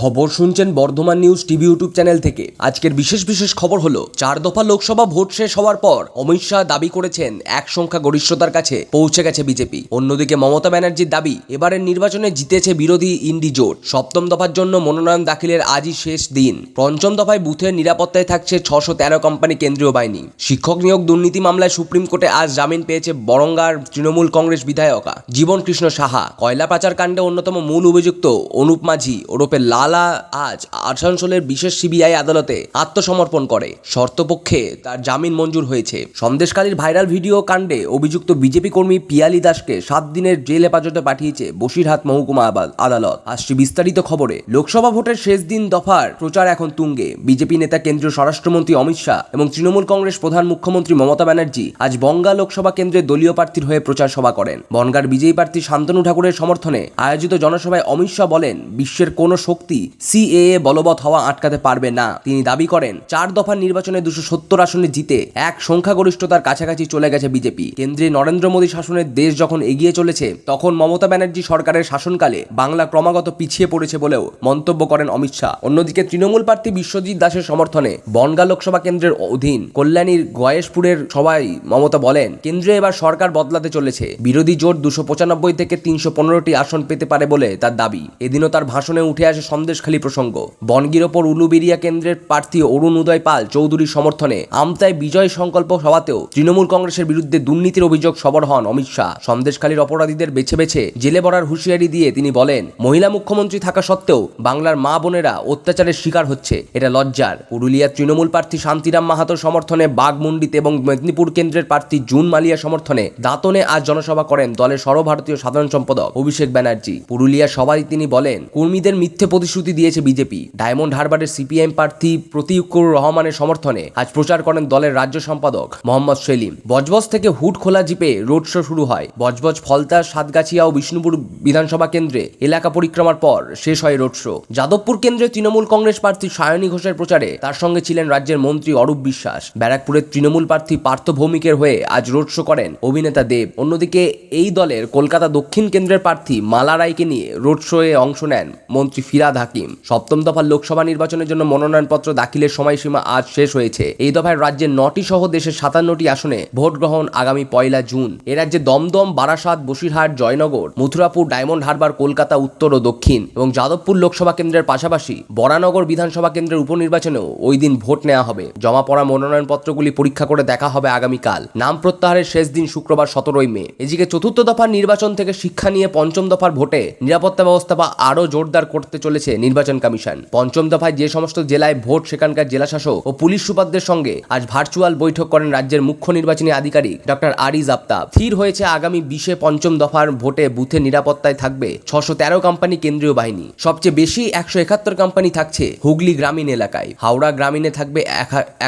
খবর শুনছেন Bardhaman news TV YouTube channel থেকে। আজকের বিশেষ খবর হলো 4 দফা লোকসভা ভোট শেষ হওয়ার পর অমিত শাহ দাবি করেছেন এক সংখ্যা গরিষ্ঠতার কাছে পৌঁছে গেছে বিজেপি। অন্যদিকে মমতা ব্যানার্জির দাবি এবারের নির্বাচনে জিতেছে বিরোধী ইন্ডি জোট। সপ্তম দফার জন্য মনোনয়ন দাখিলের আজই শেষ দিন। পঞ্চম দফায় বুথের নিরাপত্তায় থাকছে 613 কোম্পানি কেন্দ্রীয় বাহিনী। শিক্ষক নিয়োগ দুর্নীতি মামলায় সুপ্রিম কোর্টে আজ জামিন পেয়েছে বরঙ্গার তৃণমূল কংগ্রেস বিধায়ক জীবন কৃষ্ণ সাহা। কয়লা পাচার কাণ্ডে অন্যতম মূল অভিযুক্ত অনুপ মাঝি ওরফে লালা আজ আসানসোলের বিশেষ সিবিআই আদালতে আত্মসমর্পণ করে। শর্তপক্ষে তার জামিন মঞ্জুর হয়েছে। সন্দেশখালীর ভাইরাল ভিডিও কাণ্ডে অভিযুক্ত বিজেপি কর্মী পিয়ালি দাসকে 7 দিনের জেল হেফাজতে পাঠিয়েছে বসিরহাট মহকুমা আদালত। আসছে বিস্তারিত খবরে। লোকসভা ভোটের শেষ দিন দফার প্রচার এখন তুঙ্গে। বিজেপি নেতা কেন্দ্রীয় স্বরাষ্ট্রমন্ত্রী অমিত শাহ এবং তৃণমূল কংগ্রেস প্রধান মুখ্যমন্ত্রী মমতা ব্যানার্জি আজ বনগাঁ লোকসভা কেন্দ্রে দলীয় প্রার্থীর হয়ে প্রচার সভা করেন। বনগাঁর বিজয়ী প্রার্থী শান্তনু ঠাকুরের সমর্থনে আয়োজিত জনসভায় অমিত শাহ বলেন, বিশ্বের কোনো শক্তি সিএএ বলবৎ হওয়া আটকাতে পারবে না। তিনি দাবি করেন 4 দফার নির্বাচনে 270 আসনে জিতে এক সংখ্যাগরিষ্ঠতার কাছাকাছি চলে গেছে বিজেপি। কেন্দ্রে নরেন্দ্র মোদী শাসনের দেশ যখন এগিয়ে চলেছে, তখন মমতা ব্যানার্জি সরকারের শাসনকালে বাংলা ক্রমাগত পিছিয়ে পড়েছে বলেও মন্তব্য করেন অমিত শাহ। অন্যদিকে তৃণমূল প্রার্থী বিশ্বজিৎ দাসের সমর্থনে বনগাঁ লোকসভা কেন্দ্রের অধীন কল্যাণীর গয়েশপুরের সভায় মমতা বলেন, কেন্দ্রে এবার সরকার বদলাতে চলেছে। বিরোধী জোট 295 থেকে 315টি আসন পেতে পারে বলে তার দাবি। এদিনও তার ভাষণে উঠে আসে সন্দেশখালী প্রসঙ্গ। বনগীর ওপর উলুবেড়িয়া কেন্দ্রের প্রার্থী অরুণ উদয় পাল চৌধুরীর সমর্থনে আমতায় বিজয় সংকল্প সভাতেও তৃণমূল কংগ্রেসের বিরুদ্ধে দুর্নীতির অভিযোগ সরব হন অমিত শাহ। সন্দেশখালীর অপরাধীদের বেছে বেছে জেলে ভরার হুঁশিয়ারি দিয়ে তিনি বলেন, মহিলা মুখ্যমন্ত্রী থাকা সত্ত্বেও বাংলার মা বোনেরা অত্যাচারের শিকার হচ্ছে, এটা লজ্জার। পুরুলিয়ার তৃণমূল প্রার্থী শান্তিরাম মাহাতোর সমর্থনে বাঘমুন্ডিতে এবং মেদিনীপুর কেন্দ্রের প্রার্থী জুন মালিয়া সমর্থনে দাঁতনে আজ জনসভা করেন দলের সর্বভারতীয় সাধারণ সম্পাদক অভিষেক ব্যানার্জি। পুরুলিয়ার সভায় তিনি বলেন, কর্মীদের মিথ্যে প্রতিশ্রুতি দিয়েছে বিজেপি। ডায়মন্ড হারবারের সিপিআইএম প্রার্থী প্রতিকুর রহমানের সমর্থনে আজ প্রচার করেন দলের রাজ্য সম্পাদক মোহাম্মদ সেলিম। বজবজ থেকে হুড খোলা জিপে রোড শো শুরু হয়। বজবজ, ফলতা, সাতগাছিয়া ও বিষ্ণুপুর বিধানসভা কেন্দ্রে এলাকা পরিক্রমার পর শেষ হয় রোড শো। যাদবপুর কেন্দ্রে তৃণমূল কংগ্রেস প্রার্থী সায়নী ঘোষের প্রচারে তার সঙ্গে ছিলেন রাজ্যের মন্ত্রী অরূপ বিশ্বাস। ব্যারাকপুরের তৃণমূল প্রার্থী পার্থ ভৌমিকের হয়ে আজ রোড শো করেন অভিনেতা দেব। অন্যদিকে এই দলের কলকাতা দক্ষিণ কেন্দ্রের প্রার্থী মালা রায়কে নিয়ে রোড শোয়ে অংশ নেন মন্ত্রী ফিরাদ হাকিম। সপ্তম দফার লোকসভা নির্বাচনের জন্য মনোনয়নপত্র দাখিলের সময়সীমা আজ শেষ হয়েছে। এই দফায় রাজ্যের 9টি সহ দেশের 57টি আসনে ভোট গ্রহণ আগামী 1 জুন। এ রাজ্যে দমদম, বারাসাত, বসিরহাট, জয়নগর, মথুরাপুর, ডায়মন্ড হারবার, কলকাতা উত্তর ও দক্ষিণ এবং যাদবপুর লোকসভা কেন্দ্রের পাশাপাশি বরানগর বিধানসভা কেন্দ্রের উপনির্বাচনেও ওই দিন ভোট নেওয়া হবে। জমা পড়া মনোনয়নপত্রগুলি পরীক্ষা করে দেখা হবে আগামীকাল। নাম প্রত্যাহারের শেষ দিন শুক্রবার 17 মে। এদিকে চতুর্থ দফার নির্বাচন থেকে শিক্ষা নিয়ে পঞ্চম দফার ভোটে নিরাপত্তা ব্যবস্থা আরও জোরদার করতে চলেছে নির্বাচন কমিশন। পঞ্চম দফায় যে সমস্ত জেলায় ভোট, সেখানকার জেলাশাসক ও পুলিশ সুপারদের সঙ্গে আজ ভার্চুয়াল বৈঠক করেন রাজ্যের মুখ্য নির্বাচনী আধিকারিক ডক্টর আরিজ আফতাব। স্থির হয়েছে আগামী 20 পঞ্চম দফার ভোটে বুথে নিরাপত্তায় থাকবে 613 কোম্পানি কেন্দ্রীয় বাহিনী। সবচেয়ে বেশি 171 কোম্পানি থাকছে হুগলি গ্রামীণ এলাকায়। হাওড়া গ্রামীণে থাকবে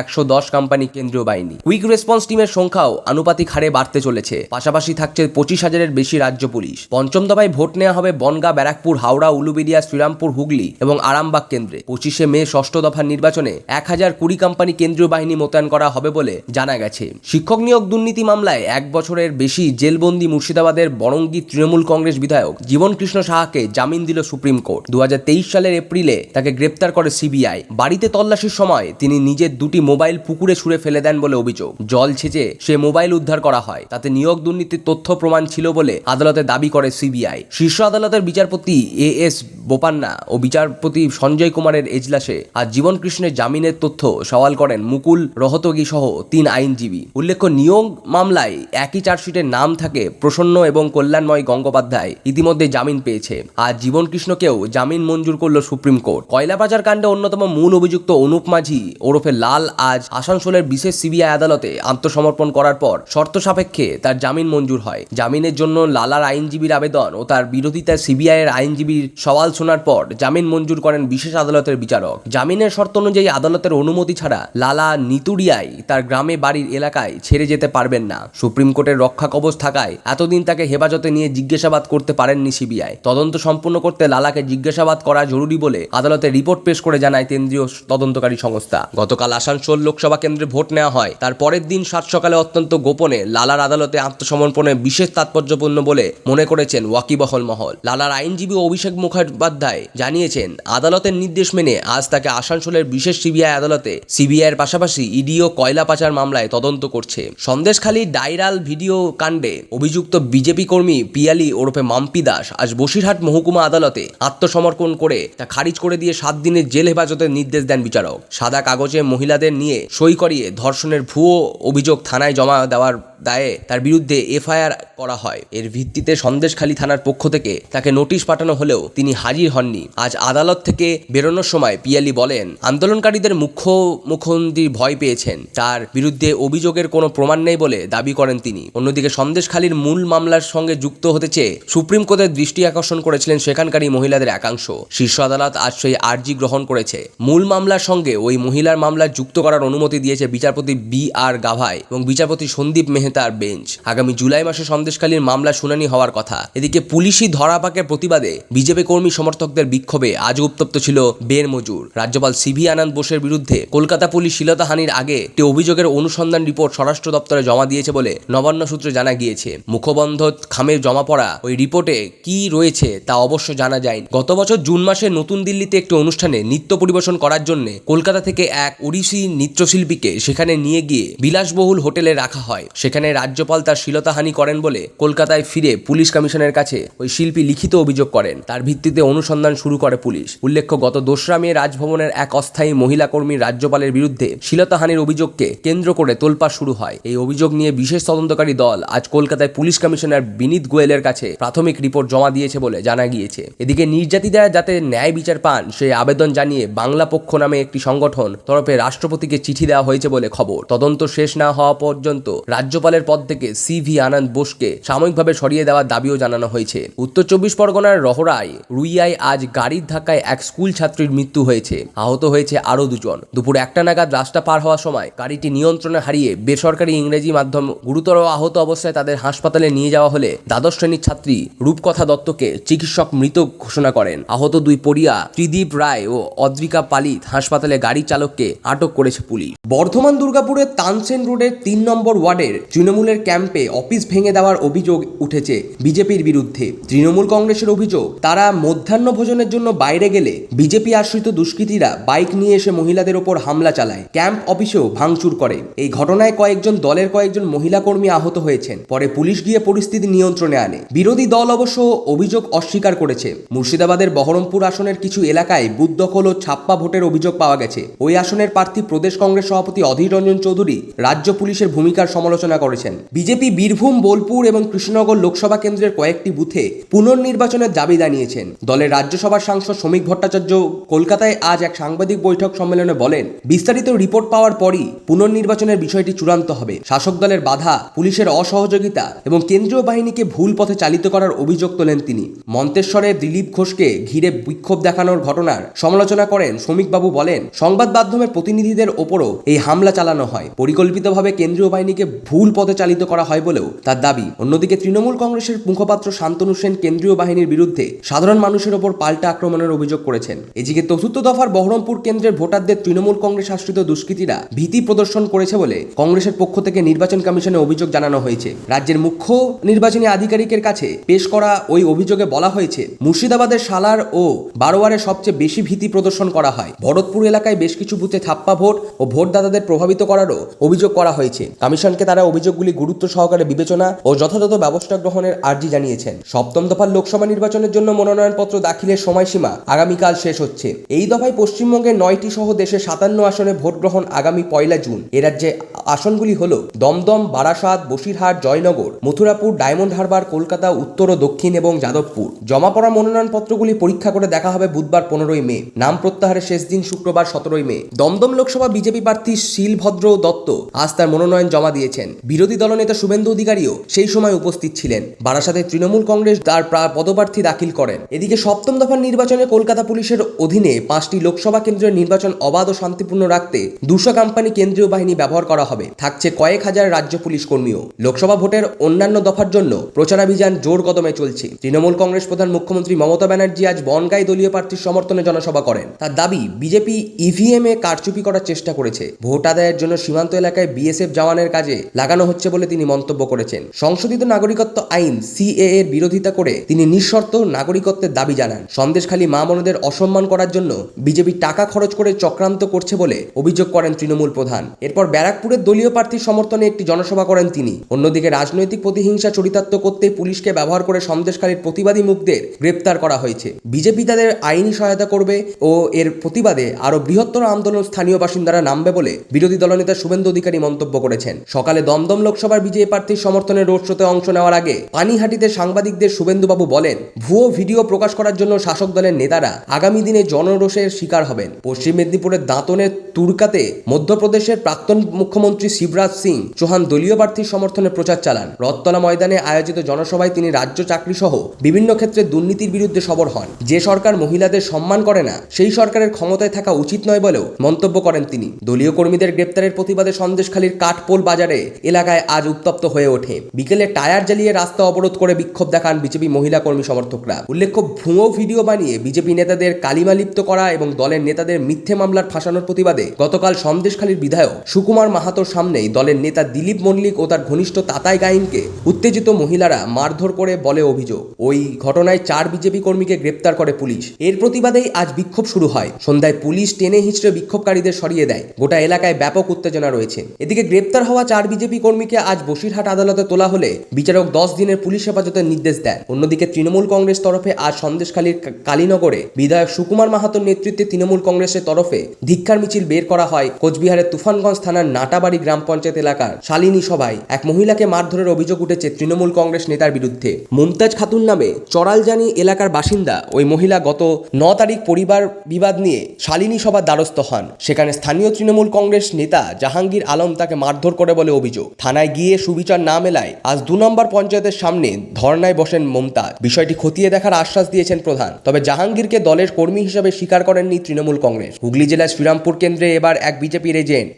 110 কোম্পানি কেন্দ্রীয় বাহিনী। কুইক রেসপন্স টিমের সংখ্যাও আনুপাতিক হারে বাড়তে চলেছে। পাশাপাশি থাকছে 25,000-এর বেশি রাজ্য পুলিশ। পঞ্চম দফায় ভোট নেওয়া হবে বনগাঁ, ব্যারাকপুর, হাওড়া, উলুবেড়িয়া, শ্রীরামপুর, হুগলি এবং আরামবাগ কেন্দ্রে। 25 মে ষষ্ঠ দফার নির্বাচনে 1020 কোম্পানি কেন্দ্রীয় বাহিনী মোতায়েন করা হবে বলে জানা গেছে। শিক্ষক নিয়োগ দুর্নীতি মামলায় 1 বছরের বেশি জেলবন্দি মুর্শিদাবাদের বরঙ্গী তৃণমূল কংগ্রেস বিধায়ক জীবন কৃষ্ণ সাহাকে জামিন দিল সুপ্রিম কোর্ট। 2023 সালের এপ্রিলে তাকে গ্রেপ্তার করে সিবিআই। বাড়িতে তল্লাশির সময় তিনি নিজের 2টি মোবাইল পুকুরে ছুঁড়ে ফেলে দেন বলে অভিযোগ। জল ছেঁচে সে মোবাইল উদ্ধার করা হয়। তাতে নিয়োগ দুর্নীতির তথ্য প্রমাণ ছিল বলে আদালতে দাবি করে সিবিআই। শীর্ষ আদালতের বিচারপতি এএস বোপান্না ও বিচারপতি সঞ্জয় কুমারের এজলাসে আজ জীবন কৃষ্ণের জামিনের তথ্য সওয়াল করেন মুকুল রহতগী সহ 3 আইনজীবী। উল্লেখ্য, নিয়োগ মামলায় একই চার্জশিটের নাম থাকে প্রসন্ন এবং কল্যাণময় গঙ্গোপাধ্যায় ইতিমধ্যে জামিন পেয়েছে। আজ জীবন কৃষ্ণকেও জামিন মঞ্জুর করল সুপ্রিম কোর্ট। কয়লা পাচার কাণ্ডে অন্যতম মূল অভিযুক্ত অনুপ মাঝি ওরফে লাল আজ আসানসোলের বিশেষ সিবিআই আদালতে আত্মসমর্পণ করার পর শর্ত সাপেক্ষে তার জামিন মঞ্জুর হয়। জামিনের জন্য লালার আইনজীবীর আবেদন ও তার বিরোধিতায় সিবিআইয়ের আইনজীবীর সওয়াল শোনার পর জামিন মঞ্জুর করেন বিশেষ আদালতের বিচারক। জামিনের শর্ত অনুযায়ী আদালতের অনুমতি ছাড়া লালা নিতুড়িয়ায় তার গ্রামে বাড়ির এলাকায় ছেড়ে যেতে পারবেন না। সুপ্রিম কোর্টের রক্ষা কবচ থাকায় এতদিন তাকে হেফাজতে নিয়ে জিজ্ঞাসাবাদ করতে পারেননি সিবিআই। তদন্ত সম্পূর্ণ করতে লালাকে জিজ্ঞাসাবাদ করা জরুরি বলে আদালতে রিপোর্ট পেশ করে জানায় কেন্দ্রীয় তদন্তকারী সংস্থা। গতকাল আসানসোল লোকসভা কেন্দ্রে ভোট নেওয়া হয়। তার পরের দিন 7 সকালে অত্যন্ত গোপনে লালার আদালতে আত্মসমর্পণে বিশেষ তাৎপর্যপূর্ণ বলে মনে করেছেন ওয়াকিবহল মহল। লালার আইনজীবী অভিষেক মুখোপাধ্যায় জানিয়ে জানিয়েছেন আদালতের নির্দেশ মেনে আজ তাকে আসানসোলের বিশেষ সিবিআই আদালতে সিবিআইয়ের পাশাপাশি ইডি ও কয়লা পাচার মামলায় তদন্ত করছে। সন্দেশখালী ভাইরাল ভিডিও কাণ্ডে অভিযুক্ত বিজেপি কর্মী পিয়ালি ওরফে মাম্পি দাস আজ বসিরহাট মহকুমা আদালতে আত্মসমর্পণ করে তা খারিজ করে দিয়ে 7 দিনের জেল হেফাজতের নির্দেশ দেন বিচারক। সাদা কাগজে মহিলাদের নিয়ে সই করিয়ে ধর্ষণের ভুয়ো অভিযোগ থানায় জমা দেওয়ার দায়ে তার বিরুদ্ধে এফআইআর করা হয়। এর ভিত্তিতে সন্দেশখালী থানার পক্ষ থেকে তাকে নোটিশ পাঠানো হলেও তিনি হাজির হননি। আজ আদালত থেকে বেরোনোর সময় পিয়ালি বলেন, আন্দোলনকারীদের মুখ্যমন্ত্রী ভয় পেয়েছেন, তার বিরুদ্ধে অভিযোগের কোনো প্রমাণ নেই বলে দাবি করেন তিনি। অন্যদিকে সন্দেশখালীর মূল মামলার সঙ্গে যুক্ত হতে চেয়ে সুপ্রিম কোর্টের দৃষ্টি আকর্ষণ করেছিলেন সেখানকারই মহিলাদের একাংশ। শীর্ষ আদালত আজ সেই আর্জি গ্রহণ করেছে। মূল মামলার সঙ্গে ওই মহিলার মামলা যুক্ত করার অনুমতি দিয়েছে বিচারপতি বি.আর. গাভাই এবং বিচারপতি সন্দীপ মেহতার বেঞ্চ। আগামী জুলাই মাসে সন্দেশখালীর মামলা শুনানি হওয়ার কথা। এদিকে পুলিশি ধরাপাকের প্রতিবাদে বিজেপি কর্মী সমর্থকদের বিক্ষোভে আজ উত্তপ্ত ছিল বের মজুর। রাজ্যপাল সিভি আনন্দ বোসের বিরুদ্ধে কলকাতা পুলিশ শ্লীলতাহানির আগে একটি অভিযোগের অনুসন্ধান রিপোর্ট স্বরাষ্ট্র দপ্তরে জমা দিয়েছে বলে নবান্ন সূত্রে জানা গিয়েছে। মুখবন্ধ খামে জমা পড়া ওই রিপোর্টে কি রয়েছে তা অবশ্য জানা যায়নি। গত বছর জুন মাসে নতুন দিল্লিতে একটি অনুষ্ঠানে নৃত্য পরিবেশন করার জন্য কলকাতা থেকে এক ওড়িশি নৃত্যশিল্পীকে সেখানে নিয়ে গিয়ে বিলাসবহুল হোটেলে রাখা হয়। সেখানে রাজ্যপাল তার শ্লীলতাহানি করেন বলে কলকাতায় ফিরে পুলিশ কমিশনের কাছে ওই শিল্পী লিখিত অভিযোগ করেন। তার ভিত্তিতে অনুসন্ধান শুরু করে পুলিশ। উল্লেখ্য, গত 2রা মে রাজভবনের এক অস্থায়ী মহিলা কর্মীর রাজ্যপালের বিরুদ্ধে শ্লীলতাহানির অভিযোগকে কেন্দ্র করে তোলপাড় শুরু হয়। এই অভিযোগ নিয়ে বিশেষ তদন্তকারী দল আজ কলকাতায় পুলিশ কমিশনার বিনীত গোয়েলের কাছে প্রাথমিক রিপোর্ট জমা দিয়েছে বলে জানা গিয়েছে। এদিকে নির্যাতিতারা যাতে ন্যায় বিচার পান সেই আবেদন জানিয়ে বাংলা পক্ষ নামে একটি সংগঠন তরফে রাষ্ট্রপতিকে চিঠি দেওয়া হয়েছে বলে খবর। তদন্ত শেষ না হওয়া পর্যন্ত রাজ্যপালের পদ থেকে সিভি আনন্দ বোসকে সাময়িকভাবে সরিয়ে দেওয়ার দাবিও জানানো হয়েছে। উত্তর 24 পরগনার রহরায় রুইয়ায় আজ গাড়ির ধাক্কায় এক স্কুল ছাত্রীর মৃত্যু হয়েছে। আহত হয়েছে আরও 2 জন। দুপুর 1টা নাগাদ রাস্তা পার হওয়ার সময় গাড়িটি নিয়ন্ত্রণে হারিয়ে বেসরকারি ইংরেজি মাধ্যম গুরুতর আহত অবস্থায় তাদের হাসপাতালে নিয়ে যাওয়া হলে দ্বাদশ শ্রেণীর ছাত্রী রূপকথা দত্তকে চিকিৎসক মৃত ঘোষণা করেন। আহত 2 পড়িয়া ত্রিদীপ রায় ও অদ্রিকা পালিত হাসপাতালে গাড়ি চালককে আটক করেছে পুলিশ। বর্ধমান দুর্গাপুরের তানসেন রোডের 3 নম্বর ওয়ার্ডের তৃণমূলের ক্যাম্পে অফিস ভেঙে দেওয়ার অভিযোগ উঠেছে বিজেপির বিরুদ্ধে। তৃণমূল কংগ্রেসের অভিযোগ, তারা মধ্যাহ্ন ভোজনের জন্য বাইরে গেলে বিজেপি আশ্রিত দুষ্কৃতীরা বাইক নিয়ে এসে মহিলাদের ওপর হামলা চালায়, ক্যাম্প অফিসেও ভাঙচুর করে। এই ঘটনায় কয়েকজন মহিলা কর্মী আহত হয়েছেন। পরে পুলিশ গিয়ে পরিস্থিতি নিয়ন্ত্রণে আনে। বিরোধী দল অবশ্য অভিযোগ অস্বীকার করেছে। মুর্শিদাবাদের বহরমপুর আসনের কিছু এলাকায় বুথ দখল ও ছাপ্পা ভোটের অভিযোগ পাওয়া গেছে। ওই আসনের প্রার্থী প্রদেশ কংগ্রেস সভাপতি অধীর রঞ্জন চৌধুরী রাজ্য পুলিশের ভূমিকার সমালোচনা করেছেন। বিজেপি বীরভূম, বোলপুর এবং কৃষ্ণনগর লোকসভা কেন্দ্রের কয়েকটি বুথে পুনর্নির্বাচনের দাবি জানিয়েছেন। দলের রাজ্যসভার সাংসদ শ্রমিক ভট্টাচার্য কলকাতায় আজ এক সাংবাদিক বৈঠক সম্মেলনে বলেন, বিস্তারিত রিপোর্ট পাওয়ার পরই পুনর্নির্বাচনের বিষয়টি চূড়ান্ত হবে। শাসক দলের বাধা, পুলিশের অসহযোগিতা এবং কেন্দ্রীয় বাহিনীকে ভুল পথে চালিত করার অভিযোগ তোলেন তিনি। মন্তেশ্বরে দিলীপ ঘোষকে ঘিরে বিক্ষোভ দেখানোর ঘটনার সমালোচনা করেন শ্রমিকবাবু। বলেন, সংবাদ মাধ্যমের প্রতিনিধিদের ওপরও এই হামলা চালানো হয়, পরিকল্পিতভাবে কেন্দ্রীয় বাহিনীকে ভুল পথে চালিত করা হয় বলেও তার দাবি। অন্যদিকে তৃণমূল কংগ্রেসের মুখপাত্র শান্তনু সেন কেন্দ্রীয় বাহিনীর বিরুদ্ধে সাধারণ মানুষের ওপর পাল্টা আক্রমণের অভিযোগ করেছেন। এদিকে ৪র্থ দফার বহরমপুর কেন্দ্রের ভোটারদের তৃণমূল কংগ্রেস আশ্রিত দুষ্কৃতীরা ভীতি প্রদর্শন করেছে বলে কংগ্রেসের পক্ষ থেকে নির্বাচন কমিশনে অভিযোগ জানানো হয়েছে। রাজ্যের মুখ্য নির্বাচনী আধিকারিকের কাছে পেশ করা ওই অভিযোগে বলা হয়েছে, মুর্শিদাবাদের সালার ও বারোয়ারে সবচেয়ে বেশি ভীতি প্রদর্শন করা হয়। ভরতপুর এলাকায় বেশ কিছু বুথে ছাপ্পা ভোট ও ভোটদাতাদের প্রভাবিত করারও অভিযোগ করা হয়েছে। কমিশনকে তারা অভিযোগগুলি গুরুত্ব সহকারে বিবেচনা ও যথাযথ ব্যবস্থা গ্রহণের আর্জি জানিয়েছেন। 7ম দফার লোকসভা নির্বাচনের জন্য মনোনয়নপত্র দাখিলের সময়সীমা আগামীকাল শেষ হচ্ছে। এই দফায় পশ্চিমবঙ্গের 9টি সহ দেশের 57 আসনে ভোট গ্রহণ আগামী 1 জুন। এ রাজ্যে আসনগুলি হল দমদম, বারাসাত, বসিরহাট, জয়নগর, মথুরাপুর, ডায়মন্ড হারবার, কলকাতা উত্তর ও দক্ষিণ এবং যাদবপুর। জমা পড়া মনোনয়নপত্রগুলি পরীক্ষা করে দেখা হবে বুধবার 15 মে। নাম প্রত্যাহারের শেষ দিন শুক্রবার 17 মে। দমদম লোকসভা বিজেপি প্রার্থী শিলভদ্র দত্ত আজ তার মনোনয়ন জমা দিয়েছেন। বিরোধী দলনেতা শুভেন্দু অধিকারীও সেই সময় উপস্থিত ছিলেন। বারাসাতে তৃণমূল কংগ্রেস তার পদপ্রার্থী দাখিল করেন। এদিকে 7ম দফার নির্বাচনে কলকাতা পুলিশের অধীনে 5টি লোকসভা কেন্দ্রের নির্বাচন অবাধ ও শান্তিপূর্ণ রাখতে 200 কোম্পানি কেন্দ্রীয় বাহিনী ব্যবহার করা হবে। থাকছে কয়েক হাজার রাজ্য পুলিশ কর্মীও। লোকসভা ভোটের অন্যান্য দফার জন্য প্রচারাভিযান জোর কদমে চলছে। তৃণমূল কংগ্রেস প্রধান মুখ্যমন্ত্রী মমতা ব্যানার্জি আজ বনগাঁয় দলীয় প্রার্থীর সমর্থনে জনসভা করেন। তার দাবি, বিজেপি ইভিএম এ কারচুপি করার চেষ্টা করেছে। ভোট আদায়ের জন্য সীমান্ত এলাকায় বিএসএফ জওয়ানের কাজে লাগানো হচ্ছে বলে তিনি মন্তব্য করেছেন। সংশোধিত নাগরিকত্ব আইন সিএএ এর বিরোধিতা করে তিনি নিঃশর্ত নাগরিকত্বের দাবি জানান। সন্দেশ সন্দেশখালী মা বোনদের অসম্মান করার জন্য বিজেপি টাকা খরচ করে চক্রান্ত করছে বলে অভিযোগ করেন তৃণমূল প্রধান। এরপর ব্যারাকপুরের দলীয় প্রার্থীর সমর্থনে একটি জনসভা করেন তিনি। অন্যদিকে রাজনৈতিক প্রতিহিংসা চরিতার্থ করতে পুলিশকে ব্যবহার করে সন্দেশখালীর প্রতিবাদী মুখদের গ্রেপ্তার করা হয়েছে। বিজেপি তাদের আইনি সহায়তা করবে ও এর প্রতিবাদে আরো বৃহত্তর আন্দোলন স্থানীয় বাসিন্দারা নামবে বলে বিরোধী দলনেতা শুভেন্দু অধিকারী মন্তব্য করেছেন। সকালে দমদম লোকসভার বিজেপি প্রার্থীর সমর্থনে রোড শোতে অংশ নেওয়ার আগে পানিহাটিতে সাংবাদিকদের শুভেন্দুবাবু বলেন, ভুয়ো ভিডিও প্রকাশ করার জন্য শাসক দলের নেতারা আগামী দিনে জনরোষের শিকার হবেন। পশ্চিম মেদিনীপুরের দাঁতনের তুরকাতে মধ্যপ্রদেশের প্রাক্তন মুখ্যমন্ত্রী শিবরাজ সিং চৌহান দলীয় প্রার্থীর সমর্থনে প্রচার চালান। রথতলা ময়দানে আয়োজিত জনসভায় তিনি রাজ্য চাকরি সহ বিভিন্ন ক্ষেত্রে দুর্নীতির বিরুদ্ধে সরব হন। যে সরকার মহিলাদের সম্মান করে না সেই সরকারের ক্ষমতায় থাকা উচিত নয় বলেও মন্তব্য করেন তিনি। দলীয় কর্মীদের গ্রেপ্তারের প্রতিবাদে সন্দেশখালীর কাঠপোল বাজারে এলাকায় আজ উত্তপ্ত হয়ে ওঠে। বিকেলে টায়ার জ্বালিয়ে রাস্তা অবরোধ করে বিক্ষোভ দেখান বিজেপি মহিলা কর্মী সমর্থকরা। উল্লেখ্য, ভুয়ো ভিডিও বানিয়ে বিজেপি নেতাদের কালিমা লিপ্ত করা এবং দলের নেতাদের মিথ্যে মামলার ফাঁসানোর প্রতিবাদে গতকাল সন্দেশখালীর বিধায়ক সুকুমার মাহাতোর সামনেই দলের নেতা দিলীপ মল্লিক ও তার ঘনিষ্ঠ তাতাই গাইনকে উত্তেজিত মহিলারা মারধর করে বলে অভিযোগ। ওই ঘটনায় 4 বিজেপি কর্মীকে গ্রেপ্তার করে পুলিশ। এর প্রতিবাদেই আজ বিক্ষোভ শুরু হয়। সন্ধ্যায় পুলিশ টেনে হিঁচড়ে বিক্ষোভকারীদের সরিয়ে দেয়। গোটা এলাকায় ব্যাপক উত্তেজনা রয়েছে। এদিকে গ্রেপ্তার হওয়া 4 বিজেপি কর্মীকে আজ বসিরহাট আদালতে তোলা হলে বিচারক 10 দিনের পুলিশ হেফাজতের নির্দেশ দেন। অন্যদিকে তৃণমূল কংগ্রেস তরফে আজ সন্দেশখালীর কালীনগরে বিধায়ক সুকুমার মাহাতোর নেতৃত্বে তৃণমূল কংগ্রেসের তরফে ধিক্কার মিছিল বের করা হয়। কোচবিহারের তুফানগঞ্জ থানার নাটাবাড়ি গ্রাম পঞ্চায়েত এলাকার শালিনী সভায় এক মহিলাকে মারধরের অভিযোগ উঠেছে তৃণমূল কংগ্রেস নেতার বিরুদ্ধে। মুমতাজ খাতুন নামে চড়ালজানি এলাকার বাসিন্দা ওই মহিলা গত 9 তারিখ পরিবার বিবাদ নিয়ে শালিনী সভার দ্বারস্থ হন। সেখানে স্থানীয় তৃণমূল কংগ্রেস নেতা জাহাঙ্গীর আলম তাকে মারধর করে বলে অভিযোগ। থানায় গিয়ে সুবিচার না মেলায় আজ 2 নম্বর পঞ্চায়েতের সামনে ধর্নায় বসেন মমতাজ। বিষয়টি খতিয়ে দেখার আশ্বাস দিয়েছেন প্রধান। তবে জাহাঙ্গীরকে দলের কর্মী হিসেবে স্বীকার করেননি তৃণমূল কংগ্রেস। হুগলি জেলার শ্রীরামপুর কেন্দ্রে এবার এক বিজেপির এজেন্ট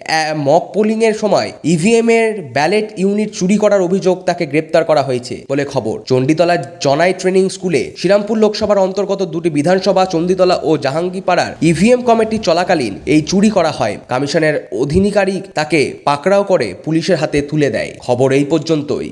মক পোলিং এর সময় ইভিএম এর ব্যালট ইউনিট চুরি করার অভিযোগ তাকে গ্রেপ্তার করা হয়েছে বলে খবর। চণ্ডীতলা জনাই ট্রেনিং স্কুলে শ্রীরামপুর লোকসভার অন্তর্গত 2টি বিধানসভা চণ্ডীতলা ও জাহাঙ্গীরপাড়ার ইভিএম কমিটি চলাকালীন এই চুরি করা হয়। কমিশনের অধিকারিক তাকে পাকড়াও করে পুলিশের হাতে তুলে দেয়। খবর এই পর্যন্তই।